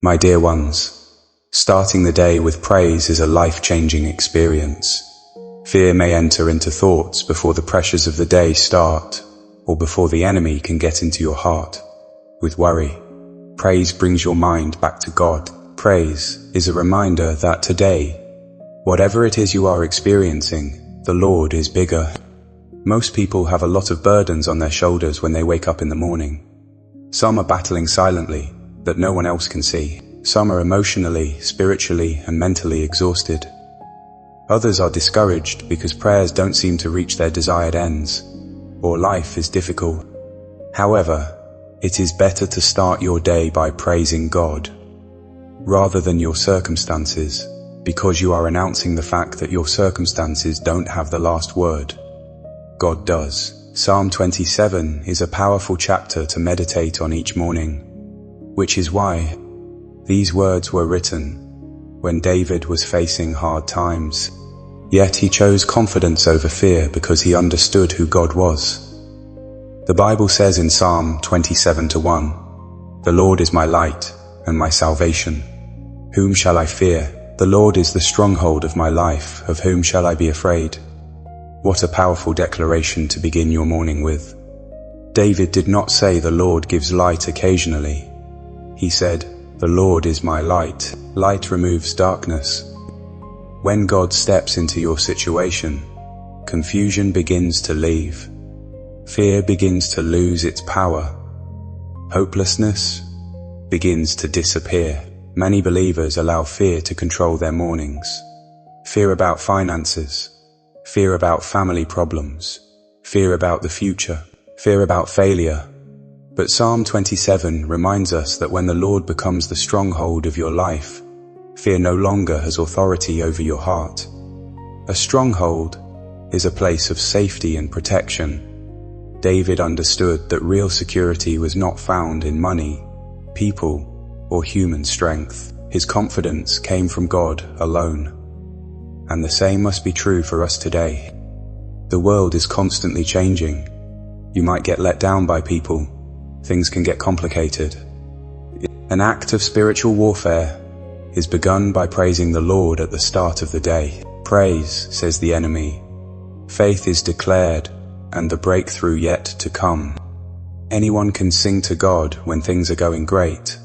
My dear ones, starting the day with praise is a life-changing experience. Fear may enter into thoughts before the pressures of the day start, or before the enemy can get into your heart with worry. Praise brings your mind back to God. Praise is a reminder that today, whatever it is you are experiencing, the Lord is bigger. Most people have a lot of burdens on their shoulders when they wake up in the morning. Some are battling silently that no one else can see. Some are emotionally, spiritually, and mentally exhausted. Others are discouraged because prayers don't seem to reach their desired ends, or life is difficult. However, it is better to start your day by praising God, rather than your circumstances, because you are announcing the fact that your circumstances don't have the last word. God does. Psalm 27 is a powerful chapter to meditate on each morning, which is why these words were written when David was facing hard times. Yet he chose confidence over fear because he understood who God was. The Bible says in Psalm 27:1, "The Lord is my light and my salvation. Whom shall I fear? The Lord is the stronghold of my life. Of whom shall I be afraid?" What a powerful declaration to begin your morning with. David did not say the Lord gives light occasionally. He said, "The Lord is my light." Light removes darkness. When God steps into your situation, confusion begins to leave. Fear begins to lose its power. Hopelessness begins to disappear. Many believers allow fear to control their mornings. Fear about finances, fear about family problems, fear about the future, fear about failure. But Psalm 27 reminds us that when the Lord becomes the stronghold of your life, fear no longer has authority over your heart. A stronghold is a place of safety and protection. David understood that real security was not found in money, people, or human strength. His confidence came from God alone. And the same must be true for us today. The world is constantly changing. You might get let down by people. Things can get complicated. An act of spiritual warfare is begun by praising the Lord at the start of the day. Praise, says the enemy. Faith is declared, and the breakthrough yet to come. Anyone can sing to God when things are going great,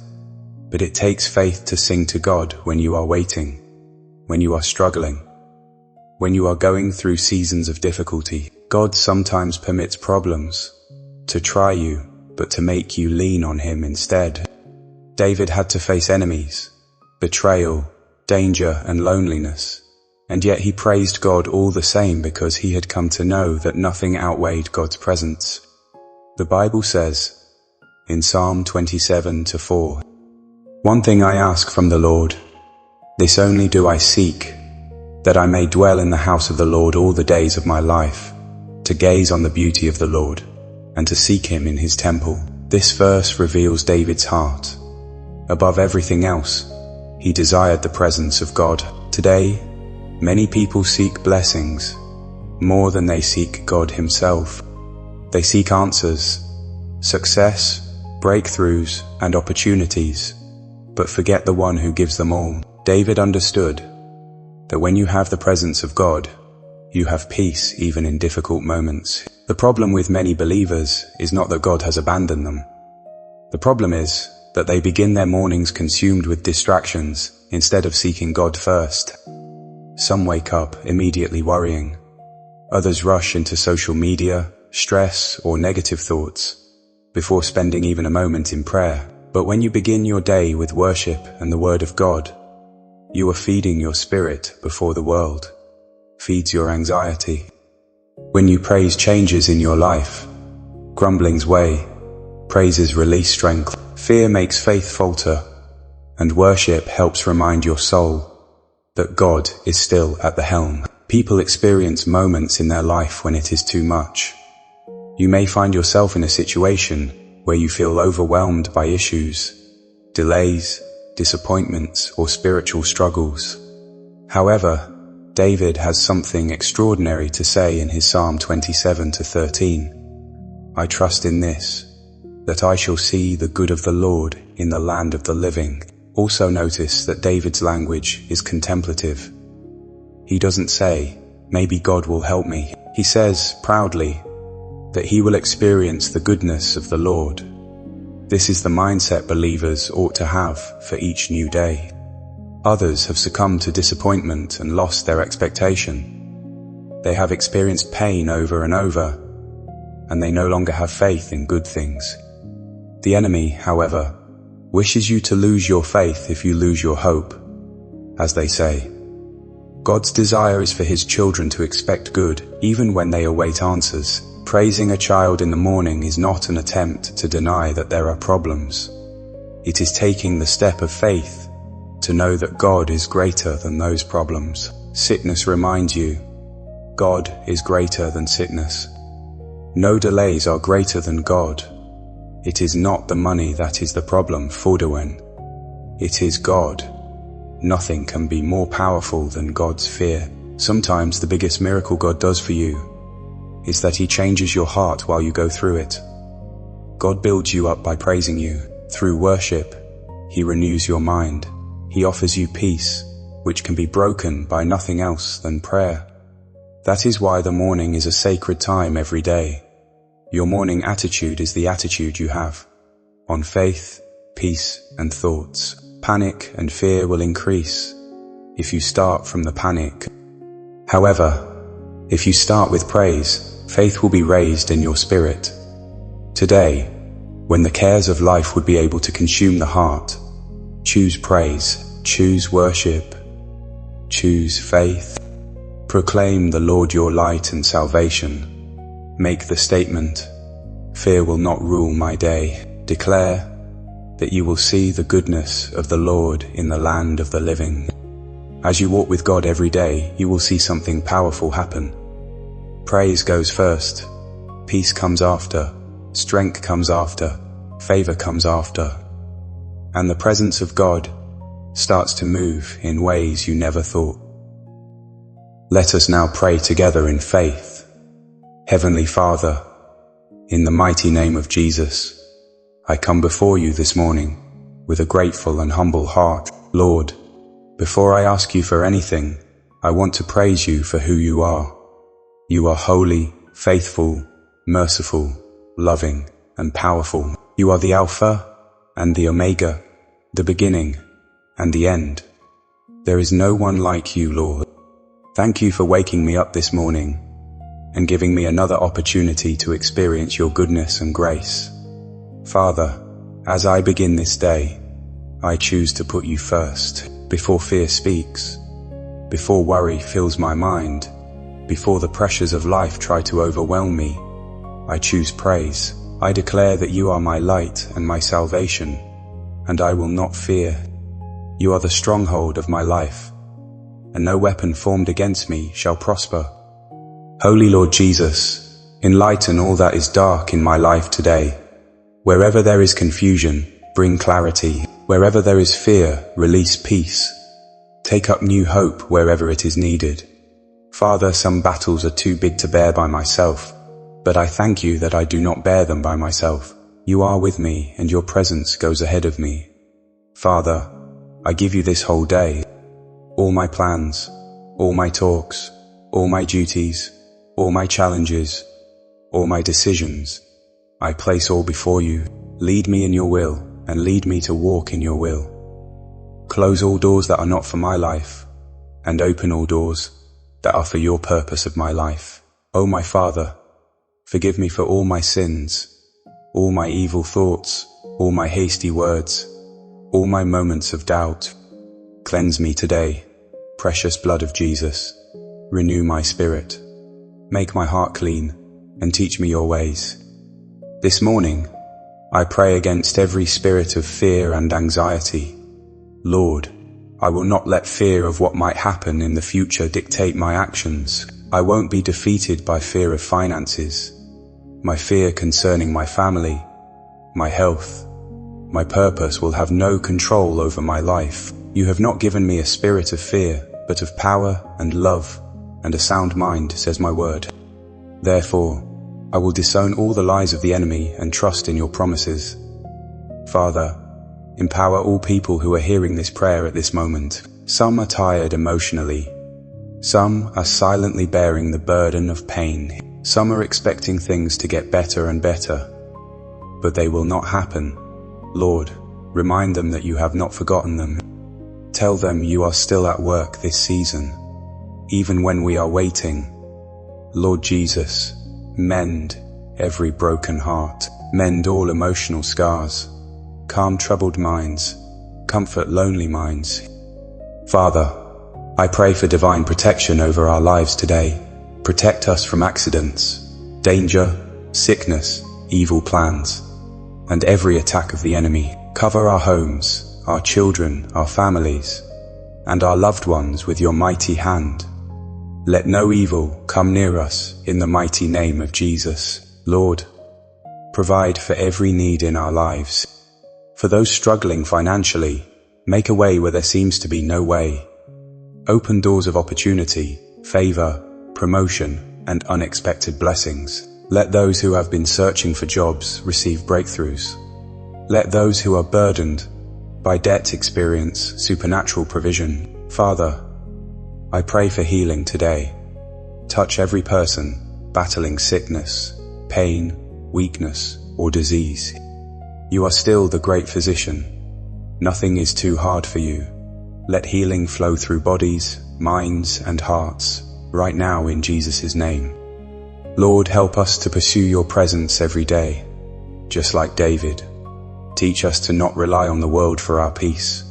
but it takes faith to sing to God when you are waiting, when you are struggling, when you are going through seasons of difficulty. God sometimes permits problems to try you, but to make you lean on Him instead. David had to face enemies, betrayal, danger, and loneliness, and yet he praised God all the same because he had come to know that nothing outweighed God's presence. The Bible says in Psalm 27:4, "One thing I ask from the Lord, this only do I seek, that I may dwell in the house of the Lord all the days of my life, to gaze on the beauty of the Lord, and to seek Him in His temple." This verse reveals David's heart. Above everything else, he desired the presence of God. Today, many people seek blessings more than they seek God Himself. They seek answers, success, breakthroughs, and opportunities, but forget the one who gives them all. David understood that when you have the presence of God, you have peace even in difficult moments. The problem with many believers is not that God has abandoned them. The problem is that they begin their mornings consumed with distractions instead of seeking God first. Some wake up immediately worrying. Others rush into social media, stress, or negative thoughts before spending even a moment in prayer. But when you begin your day with worship and the Word of God, you are feeding your spirit before the world feeds your anxiety. When you praise changes in your life, grumbling's way, praises release strength, fear makes faith falter, and worship helps remind your soul that God is still at the helm. People experience moments in their life when it is too much. You may find yourself in a situation where you feel overwhelmed by issues, delays, disappointments, or spiritual struggles. However, David has something extraordinary to say in his Psalm 27:13. "I trust in this, that I shall see the good of the Lord in the land of the living." Also notice that David's language is contemplative. He doesn't say, "Maybe God will help me." He says, proudly, that he will experience the goodness of the Lord. This is the mindset believers ought to have for each new day. Others have succumbed to disappointment and lost their expectation. They have experienced pain over and over, and they no longer have faith in good things. The enemy, however, wishes you to lose your faith if you lose your hope, as they say. God's desire is for his children to expect good, even when they await answers. Praising a child in the morning is not an attempt to deny that there are problems. It is taking the step of faith to know that God is greater than those problems. Sickness reminds you, God is greater than sickness. No delays are greater than God. It is not the money that is the problem, Fordoen. It is God. Nothing can be more powerful than God's fear. Sometimes the biggest miracle God does for you is that he changes your heart while you go through it. God builds you up by praising you. Through worship, he renews your mind. He offers you peace, which can be broken by nothing else than prayer. That is why the morning is a sacred time every day. Your morning attitude is the attitude you have on faith, peace, and thoughts. Panic and fear will increase if you start from the panic. However, if you start with praise, faith will be raised in your spirit. Today, when the cares of life would be able to consume the heart, choose praise, choose worship, choose faith. Proclaim the Lord your light and salvation. Make the statement, "Fear will not rule my day." Declare that you will see the goodness of the Lord in the land of the living. As you walk with God every day, you will see something powerful happen. Praise goes first, peace comes after, strength comes after, favor comes after, and the presence of God starts to move in ways you never thought. Let us now pray together in faith. Heavenly Father, in the mighty name of Jesus, I come before you this morning with a grateful and humble heart. Lord, before I ask you for anything, I want to praise you for who you are. You are holy, faithful, merciful, loving, and powerful. You are the Alpha and the Omega, the beginning and the end. There is no one like you, Lord. Thank you for waking me up this morning and giving me another opportunity to experience your goodness and grace. Father, as I begin this day, I choose to put you first. Before fear speaks, before worry fills my mind, before the pressures of life try to overwhelm me, I choose praise. I declare that you are my light and my salvation, and I will not fear. You are the stronghold of my life, and no weapon formed against me shall prosper. Holy Lord Jesus, enlighten all that is dark in my life today. Wherever there is confusion, bring clarity. Wherever there is fear, release peace. Take up new hope wherever it is needed. Father, some battles are too big to bear by myself, but I thank you that I do not bear them by myself. You are with me, and your presence goes ahead of me. Father, I give you this whole day, all my plans, all my talks, all my duties, all my challenges, all my decisions. I place all before you. Lead me in your will, and lead me to walk in your will. Close all doors that are not for my life, and open all doors that are for your purpose of my life. O my Father, forgive me for all my sins, all my evil thoughts, all my hasty words, all my moments of doubt. Cleanse me today, precious blood of Jesus. Renew my spirit. Make my heart clean, and teach me your ways. This morning, I pray against every spirit of fear and anxiety. Lord, I will not let fear of what might happen in the future dictate my actions. I won't be defeated by fear of finances, my fear concerning my family, my health. My purpose will have no control over my life. You have not given me a spirit of fear, but of power and love and a sound mind, says my word. Therefore, I will disown all the lies of the enemy and trust in your promises. Father, Empower all people who are hearing this prayer at this moment. Some are tired emotionally. Some are silently bearing the burden of pain. Some are expecting things to get better and better, but they will not happen. Lord, remind them that you have not forgotten them. Tell them you are still at work this season, even when we are waiting. Lord Jesus, mend every broken heart, mend all emotional scars, calm troubled minds, comfort lonely minds. Father, I pray for divine protection over our lives today. Protect us from accidents, danger, sickness, evil plans, and every attack of the enemy. Cover our homes, our children, our families, and our loved ones with your mighty hand. Let no evil come near us in the mighty name of Jesus. Lord, provide for every need in our lives. For those struggling financially, make a way where there seems to be no way. Open doors of opportunity, favor, promotion, and unexpected blessings. Let those who have been searching for jobs receive breakthroughs. Let those who are burdened by debt experience supernatural provision. Father, I pray for healing today. Touch every person battling sickness, pain, weakness, or disease. You are still the great physician. Nothing is too hard for you. Let healing flow through bodies, minds, and hearts, right now in Jesus' name. Lord, help us to pursue your presence every day, just like David. Teach us to not rely on the world for our peace,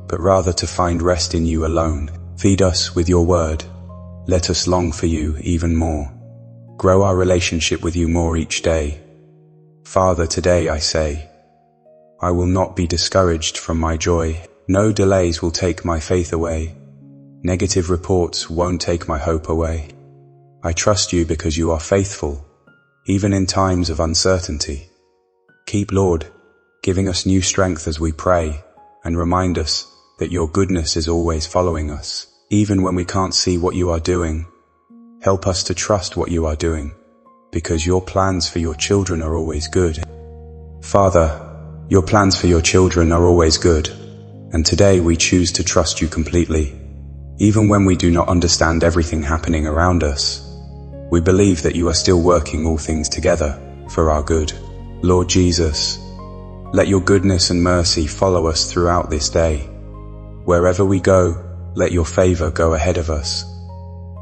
but rather to find rest in you alone. Feed us with your word. Let us long for you even more. Grow our relationship with you more each day. Father, today I say, I will not be discouraged from my joy. No delays will take my faith away. Negative reports won't take my hope away. I trust you because you are faithful, even in times of uncertainty. Keep, Lord, giving us new strength as we pray, and remind us that your goodness is always following us, even when we can't see what you are doing. Help us to trust what you are doing, because your plans for your children are always good. Father, your plans for your children are always good, and today we choose to trust you completely. Even when we do not understand everything happening around us, we believe that you are still working all things together for our good. Lord Jesus, let your goodness and mercy follow us throughout this day. Wherever we go, let your favor go ahead of us.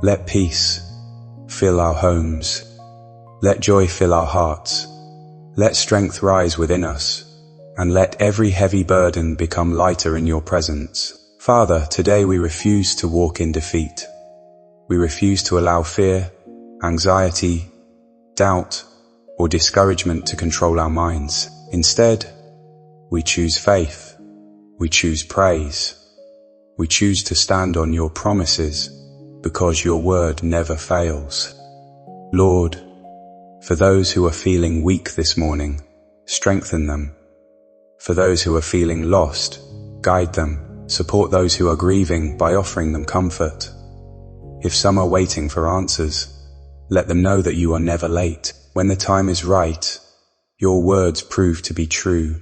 Let peace fill our homes. Let joy fill our hearts. Let strength rise within us, and let every heavy burden become lighter in your presence. Father, today we refuse to walk in defeat. We refuse to allow fear, anxiety, doubt, or discouragement to control our minds. Instead, we choose faith. We choose praise. We choose to stand on your promises because your word never fails. Lord, for those who are feeling weak this morning, strengthen them. For those who are feeling lost, guide them. Support those who are grieving by offering them comfort. If some are waiting for answers, let them know that you are never late. When the time is right, your words prove to be true,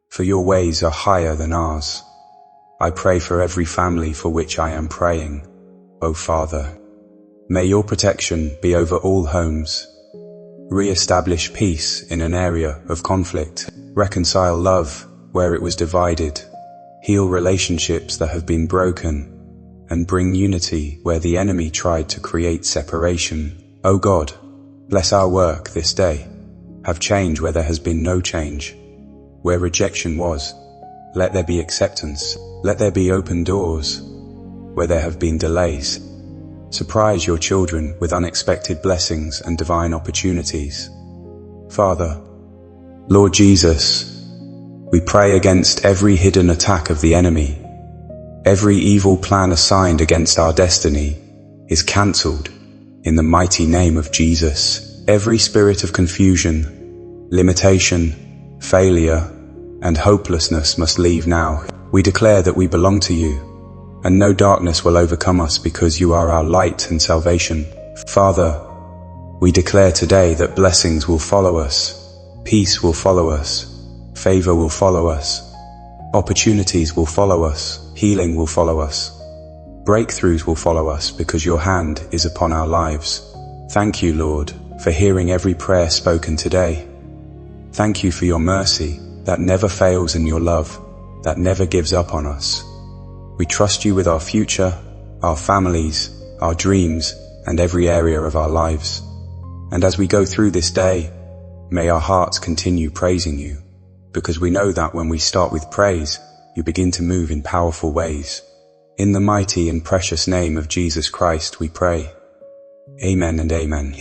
for your ways are higher than ours. I pray for every family for which I am praying, O Father. May your protection be over all homes. Re-establish peace in an area of conflict. Reconcile love where it was divided. Heal relationships that have been broken, and bring unity where the enemy tried to create separation. O God, bless our work this day. Have change where there has been no change. Where rejection was, let there be acceptance. Let there be open doors where there have been delays. Surprise your children with unexpected blessings and divine opportunities. Father, Lord Jesus, we pray against every hidden attack of the enemy. Every evil plan assigned against our destiny is cancelled in the mighty name of Jesus. Every spirit of confusion, limitation, failure, and hopelessness must leave now. We declare that we belong to you, and no darkness will overcome us because you are our light and salvation. Father, we declare today that blessings will follow us, peace will follow us, favor will follow us, Opportunities will follow us, healing will follow us, breakthroughs will follow us because your hand is upon our lives. Thank you, Lord, for hearing every prayer spoken today. Thank you for your mercy that never fails and your love that never gives up on us. We trust you with our future, our families, our dreams, and every area of our lives. And as we go through this day, may our hearts continue praising you, because we know that when we start with praise, you begin to move in powerful ways. In the mighty and precious name of Jesus Christ we pray. Amen and amen.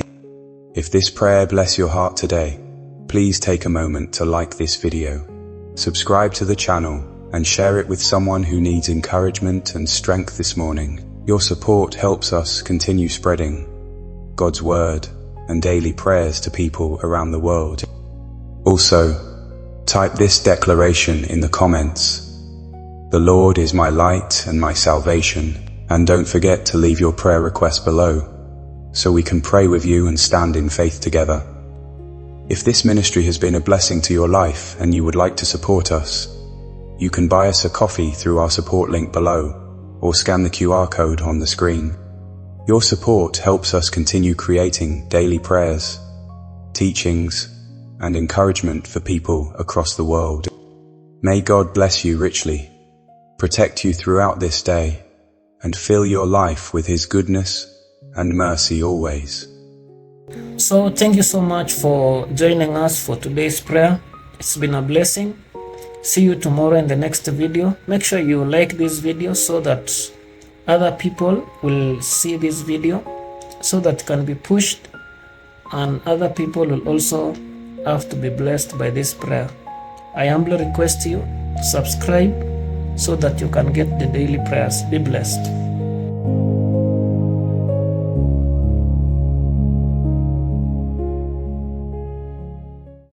If this prayer bless your heart today, please take a moment to like this video, subscribe to the channel, and share it with someone who needs encouragement and strength this morning. Your support helps us continue spreading God's word and daily prayers to people around the world. Also, type this declaration in the comments. The Lord is my light and my salvation. And don't forget to leave your prayer request below, so we can pray with you and stand in faith together. If this ministry has been a blessing to your life and you would like to support us, you can buy us a coffee through our support link below, or scan the QR code on the screen. Your support helps us continue creating daily prayers, teachings, and encouragement for people across the world. May God bless you richly, protect you throughout this day, and fill your life with His goodness and mercy always. So thank you so much for joining us for today's prayer. It's been a blessing. See you tomorrow in the next video. Make sure you like this video so that other people will see this video, so that it can be pushed and other people will also have to be blessed by this prayer. I humbly request you subscribe so that you can get the daily prayers. Be blessed.